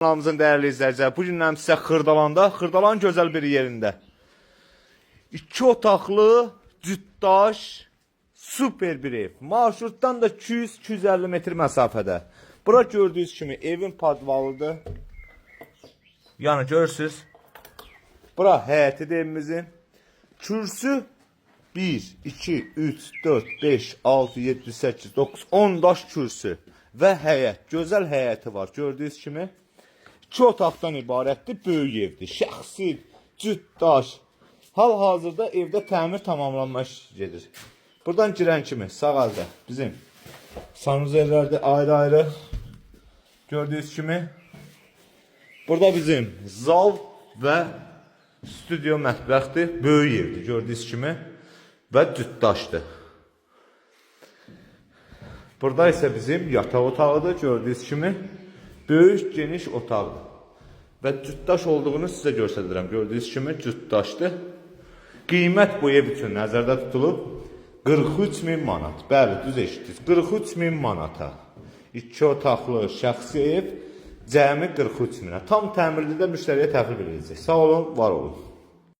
Kanalımızın değerli izleyiciler, bugündən sizə Xırdalanın gözəl bir yerində 2 otaqlı, cütdaş, super bir ev. Marşrutdan da 200-250 metr məsafədə. Bura gördüyünüz kimi evin podvalıdır. Yəni görürsünüz. Bura həyətidir evimizin. Kürsü 1, 2, 3, 4, 5, 6, 7, 8, 9, 10 daş kürsü və həyət. Gözəl həyəti var gördüyünüz kimi. 2 otaqdan ibarətdir, böyük evdir. Şəxsi, cütdaş. Hal-hazırda evdə təmir tamamlanma işi gedir. Buradan girən kimi sağ əldə bizim sanuzerlərdir ayrı-ayrı. Gördüyünüz kimi. Burada bizim zal və stüdyo mətbəxdir. Böyük evdir gördüyünüz kimi. Və cütdaşdır. Burada isə bizim yataq otağıdır gördüyünüz kimi. Böyük, geniş otaqdır. Və cütdaş olduğunu sizə göstərirəm. Gördüyünüz kimi cütdaşdır. Qiymət bu ev üçün nəzərdə tutulub 43.000 manat. Bəli, düz eşitdiniz. 43.000 manata. 2 otaqlı şəxsi ev cəmi 43.000-ə. Tam təmirli də müştəriyə təhvil edəcək. Sağ olun, var olun.